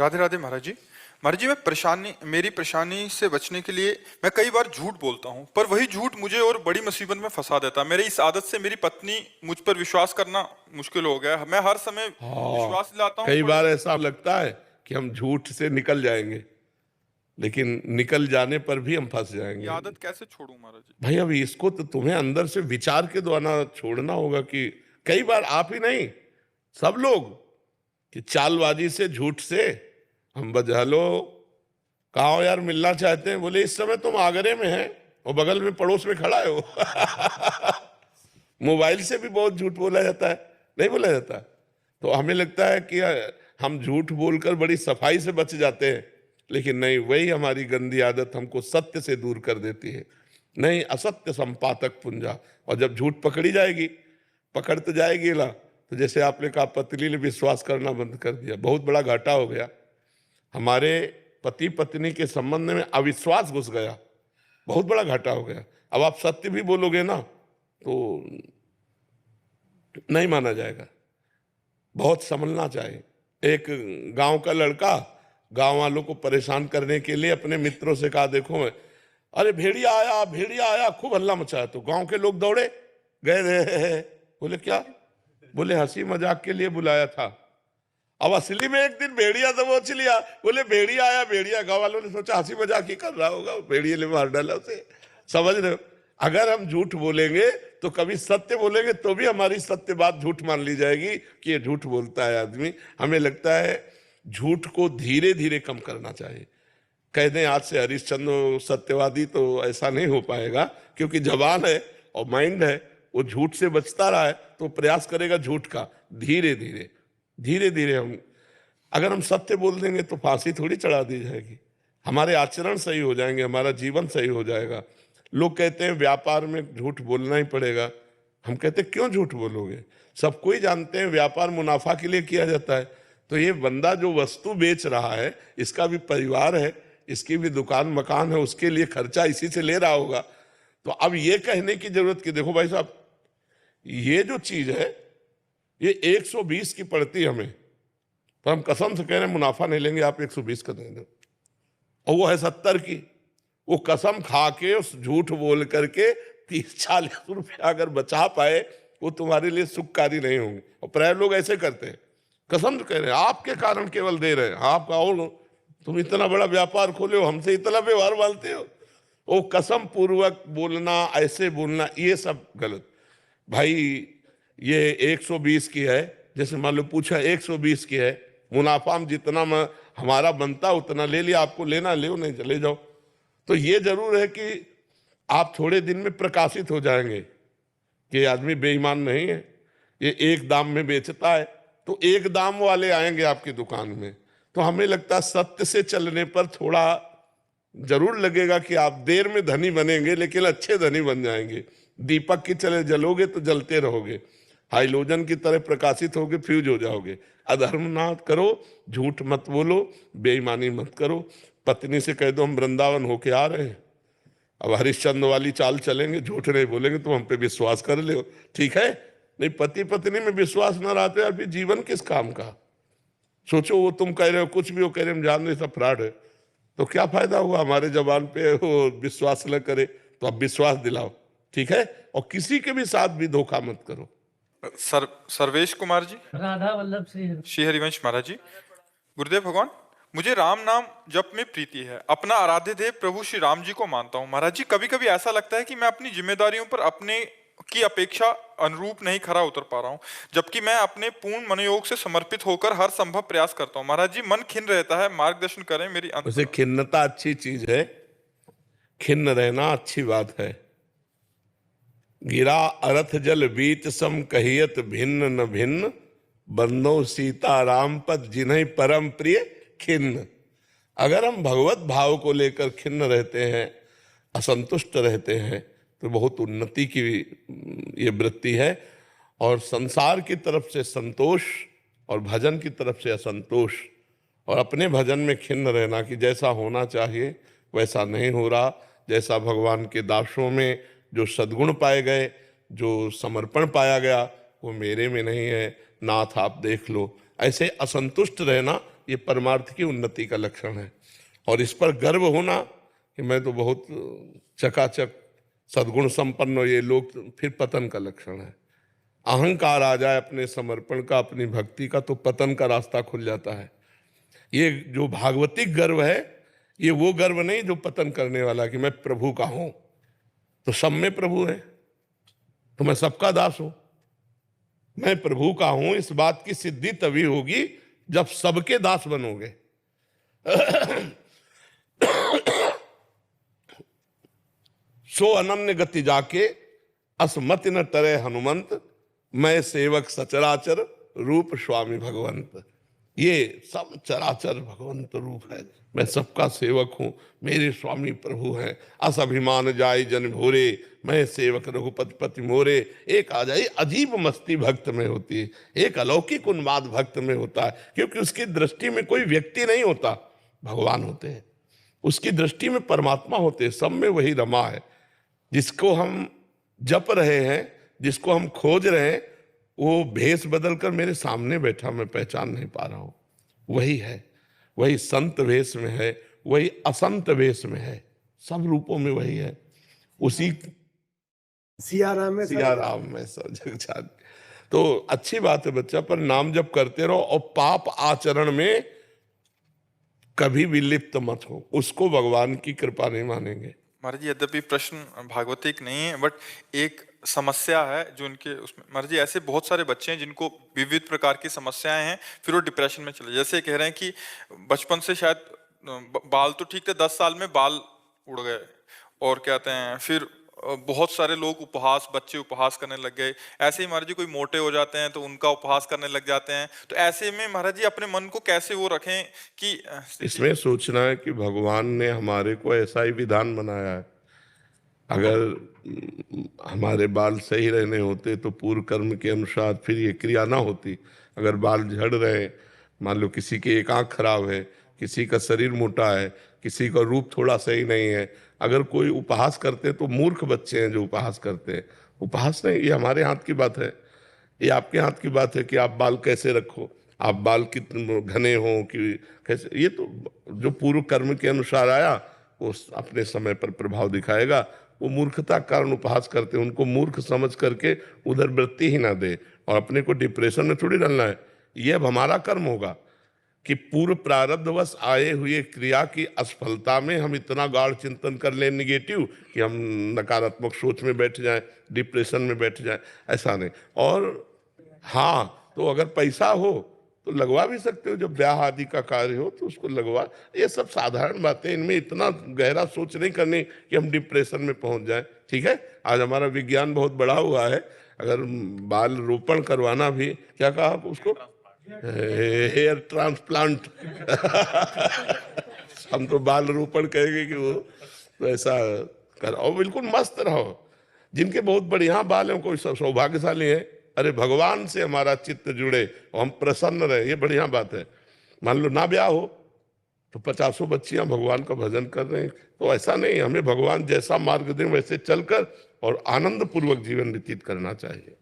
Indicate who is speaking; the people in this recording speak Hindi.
Speaker 1: राधे राधे महाराज जी। महाराज जी, मेरी परेशानी से बचने के लिए मैं कई बार झूठ बोलता हूँ, पर वही झूठ मुझे और बड़ी मुसीबत में फंसा देता है। मेरी इस आदत से मेरी पत्नी मुझ पर विश्वास करना मुश्किल हो गया है। मैं हर समय
Speaker 2: हाँ,
Speaker 1: विश्वास दिलाता हूँ
Speaker 2: कई
Speaker 1: पर
Speaker 2: बार ऐसा लगता है कि हम झूठ से निकल जाएंगे, लेकिन निकल जाने पर भी हम फंस
Speaker 1: ये
Speaker 2: जाएंगे।
Speaker 1: आदत कैसे छोड़ूं महाराज जी?
Speaker 2: भाई अब इसको तो तुम्हें अंदर से विचार के द्वारा छोड़ना होगा कि कई बार आप ही नहीं, सब लोग, कि चालबाजी से, झूठ से हम हेलो, कहाँ हो यार, मिलना चाहते हैं, बोले इस समय तुम आगरे में हैं और बगल में पड़ोस में खड़ा है वो। मोबाइल से भी बहुत झूठ बोला जाता है, नहीं बोला जाता? तो हमें लगता है कि हम झूठ बोलकर बड़ी सफाई से बच जाते हैं, लेकिन नहीं, वही हमारी गंदी आदत हमको सत्य से दूर कर देती है। नहीं, असत्य संपातक पुंजा। और जब झूठ पकड़ी जाएगी, पकड़ तो जाएगी ना, तो जैसे आपने कहा पत्नी ने विश्वास करना बंद कर दिया, बहुत बड़ा घाटा हो गया। हमारे पति पत्नी के संबंध में अविश्वास घुस गया, बहुत बड़ा घाटा हो गया। अब आप सत्य भी बोलोगे ना तो नहीं माना जाएगा, बहुत समझना चाहिए। एक गांव का लड़का गांव वालों को परेशान करने के लिए अपने मित्रों से कहा, देखो मैं, अरे भेड़िया आया, भेड़िया आया, खूब हल्ला मचाया। तो गांव के लोग दौड़े गए। बोले क्या? बोले हंसी मजाक के लिए बुलाया था। अब असली में एक दिन भेड़िया दबोच लिया। बोले भेड़िया आया, भेड़िया। गांव वालों ने सोचा हंसी मजाक ही कर रहा होगा, भेड़िए ने मार डाला उसे। समझ रहे हो? अगर हम झूठ बोलेंगे तो कभी सत्य बोलेंगे तो भी हमारी सत्य बात झूठ मान ली जाएगी कि ये झूठ बोलता है आदमी। हमें लगता है झूठ को धीरे धीरे कम करना चाहिए। कह दें आज से हरिश्चंद्र सत्यवादी, तो ऐसा नहीं हो पाएगा, क्योंकि जबान है और माइंड है, वो झूठ से बचता रहा है तो प्रयास करेगा झूठ का। धीरे धीरे धीरे धीरे अगर हम सत्य बोल देंगे तो फांसी थोड़ी चढ़ा दी जाएगी, हमारे आचरण सही हो जाएंगे, हमारा जीवन सही हो जाएगा। लोग कहते हैं व्यापार में झूठ बोलना ही पड़ेगा। हम कहते हैं क्यों झूठ बोलोगे? सबको ही जानते हैं व्यापार मुनाफा के लिए किया जाता है। तो ये बंदा जो वस्तु बेच रहा है, इसका भी परिवार है, इसकी भी दुकान मकान है, उसके लिए खर्चा इसी से ले रहा होगा। तो अब ये कहने की जरूरत कि देखो भाई साहब, ये जो चीज है ये 120 की पड़ती हमें, पर हम कसम से कह रहे हैं मुनाफा नहीं लेंगे, आप 120 का दे दो, और वो है 70 की। वो कसम खा के, उस झूठ बोल करके 30-40 रुपया अगर बचा पाए, वो तुम्हारे लिए सुखकारी नहीं होंगे। और प्राय लोग ऐसे करते हैं, कसम से कह रहे हैं आपके कारण केवल दे रहे हैं, आपका और तुम इतना बड़ा व्यापार खोले हो, हमसे इतना व्यवहार मानते हो। वो कसम पूर्वक बोलना, ऐसे बोलना, ये सब गलत। भाई ये 120 की है, जैसे मान लो पूछा 120 की है, मुनाफा हम जितना हमारा बनता उतना ले लिया, आपको लेना ले, नहीं चले जाओ। तो ये जरूर है कि आप थोड़े दिन में प्रकाशित हो जाएंगे कि आदमी बेईमान नहीं है, ये एक दाम में बेचता है, तो एक दाम वाले आएंगे आपकी दुकान में। तो हमें लगता है सत्य से चलने पर थोड़ा जरूर लगेगा कि आप देर में धनी बनेंगे, लेकिन अच्छे धनी बन जाएंगे। दीपक की तरह जलोगे तो जलते रहोगे, हाइलोजन की तरह प्रकाशित होगे, फ्यूज हो जाओगे। अधर्म ना करो, झूठ मत बोलो, बेईमानी मत करो। पत्नी से कह दो हम वृंदावन होके आ रहे हैं, अब हरिश्चंद्र वाली चाल चलेंगे, झूठ नहीं बोलेंगे, तुम हम पे विश्वास कर ले, ठीक है? नहीं, पति पत्नी में विश्वास न रहा तो यार फिर जीवन किस काम का? सोचो, वो तुम कह रहे हो कुछ भी, वो कह रहे हम जान रहे सब फ्रॉड है, तो क्या फायदा हुआ? हमारे जबान पे वो विश्वास न करे तो अब विश्वास दिलाओ, ठीक है? और किसी के भी साथ भी धोखा मत करो।
Speaker 1: सर्वेश कुमार जी,
Speaker 3: राधा वल्लभ
Speaker 1: श्री हरिवंश महाराज जी। गुरुदेव भगवान, मुझे राम नाम जप में प्रीति है, अपना आराध्य देव प्रभु श्री राम जी को मानता हूँ। महाराज जी, कभी कभी ऐसा लगता है कि मैं अपनी जिम्मेदारियों पर अपने की अपेक्षा अनुरूप नहीं खरा उतर पा रहा हूँ, जबकि मैं अपने पूर्ण मनोयोग से समर्पित होकर हर संभव प्रयास करता हूँ। महाराज जी, मन खिन्न रहता है, मार्गदर्शन करें मेरी।
Speaker 2: वैसे खिन्नता अच्छी चीज है, खिन्न रहना अच्छी बात है। गिरा अरथ जल बीच सम कहियत भिन्न न भिन्न, बंदो सीता राम पद जिन्हीं परम प्रिय खिन्न। अगर हम भगवत भाव को लेकर खिन्न रहते हैं, असंतुष्ट रहते हैं, तो बहुत उन्नति की ये वृत्ति है। और संसार की तरफ से संतोष और भजन की तरफ से असंतोष, और अपने भजन में खिन्न रहना कि जैसा होना चाहिए वैसा नहीं हो रहा, जैसा भगवान के दासों में जो सद्गुण पाए गए, जो समर्पण पाया गया, वो मेरे में नहीं है, नाथ आप देख लो। ऐसे असंतुष्ट रहना ये परमार्थ की उन्नति का लक्षण है। और इस पर गर्व होना कि मैं तो बहुत चकाचक सद्गुण संपन्न हो, ये लोग, फिर पतन का लक्षण है। अहंकार आ जाए अपने समर्पण का, अपनी भक्ति का, तो पतन का रास्ता खुल जाता है। ये जो भागवतिक गर्व है, ये वो गर्व नहीं जो पतन करने वाला, कि मैं प्रभु का हूं तो सब में प्रभु है, तो मैं सबका दास हूं। मैं प्रभु का हूं, इस बात की सिद्धि तभी होगी जब सबके दास बनोगे। सो अनन्य गति जाके असमति न टरे हनुमंत, मैं सेवक सचराचर रूप स्वामी भगवंत। ये सब चराचर भगवंत रूप है, मैं सबका सेवक हूं, मेरे स्वामी प्रभु हैं। अस अभिमान जाय जन भोरे, मैं सेवक रघुपति पति मोरे। एक आ जाए अजीब मस्ती भक्त में होती है, एक अलौकिक उन्माद भक्त में होता है, क्योंकि उसकी दृष्टि में कोई व्यक्ति नहीं होता, भगवान होते हैं। उसकी दृष्टि में परमात्मा होते हैं, सब में वही रमा है। जिसको हम जप रहे हैं, जिसको हम खोज रहे हैं, वो भेष बदलकर मेरे सामने बैठा, मैं पहचान नहीं पा रहा हूं। वही है, वही संत वेश में है, वही असंत वेश में है, सब रूपों में वही है। उसी सिया राम में सब जग जान। तो अच्छी बात है बच्चा, पर नाम जप करते रहो और पाप आचरण में कभी भी लिप्त मत हो, उसको भगवान की कृपा नहीं मानेंगे।
Speaker 1: महाराज जी, यद्यपि प्रश्न भागवतिक नहीं है, बट एक समस्या है जो उनके उसमें, महाराज जी, ऐसे बहुत सारे बच्चे हैं जिनको विविध प्रकार की समस्याएं हैं, फिर वो डिप्रेशन में चले। जैसे कह रहे हैं कि बचपन से शायद बाल तो ठीक थे, 10 साल में बाल उड़ गए, और कहते हैं फिर बहुत सारे लोग बच्चे उपहास करने लग गए। ऐसे ही महाराज जी कोई मोटे हो जाते हैं तो उनका उपहास करने लग जाते हैं। तो ऐसे में महाराज जी अपने मन को कैसे वो रखें कि
Speaker 2: इसमें सोचना है कि भगवान ने हमारे को ऐसा ही विधान बनाया है। अगर हमारे बाल सही रहने होते तो पूर्व कर्म के अनुसार फिर ये क्रिया ना होती। अगर बाल झड़ रहे, मान लो किसी की एक आंख खराब है, किसी का शरीर मोटा है, किसी का रूप थोड़ा सही नहीं है, अगर कोई उपहास करते तो मूर्ख बच्चे हैं जो उपहास करते हैं। उपहास नहीं, ये हमारे हाथ की बात है, ये आपके हाथ की बात है कि आप बाल कैसे रखो, आप बाल कितने घने हो कि कैसे। ये तो जो पूर्व कर्म के अनुसार आया वो अपने समय पर प्रभाव दिखाएगा। वो मूर्खता के कारण उपहास करते हैं, उनको मूर्ख समझ करके उधर वृत्ति ही ना दे, और अपने को डिप्रेशन में थोड़ी डालना है। ये अब हमारा कर्म होगा कि पूर्व प्रारब्धवश आए हुए क्रिया की असफलता में हम इतना गाढ़ चिंतन कर लें निगेटिव कि हम नकारात्मक सोच में बैठ जाएं, डिप्रेशन में बैठ जाएं, ऐसा नहीं। और हाँ, तो अगर पैसा हो तो लगवा भी सकते हो, जब ब्याह आदि का कार्य हो तो उसको लगवा। ये सब साधारण बातें, इनमें इतना गहरा सोच नहीं करनी कि हम डिप्रेशन में पहुंच जाएं। ठीक है, आज हमारा विज्ञान बहुत बड़ा हुआ है, अगर बाल रोपण करवाना भी, क्या कहा उसको, हेयर ट्रांसप्लांट हम तो बाल रोपण कहेंगे कि वो, तो ऐसा कराओ, बिल्कुल मस्त रहो। जिनके बहुत बढ़िया बाल हैं, कोई सौभाग्यशाली है। अरे भगवान से हमारा चित्त जुड़े और हम प्रसन्न रहे, ये बढ़िया बात है। मान लो ना ब्याह हो तो 50 बच्चियां भगवान का भजन कर रहे हैं, तो ऐसा नहीं, हमें भगवान जैसा मार्ग दें वैसे चलकर और आनंद पूर्वक जीवन व्यतीत करना चाहिए।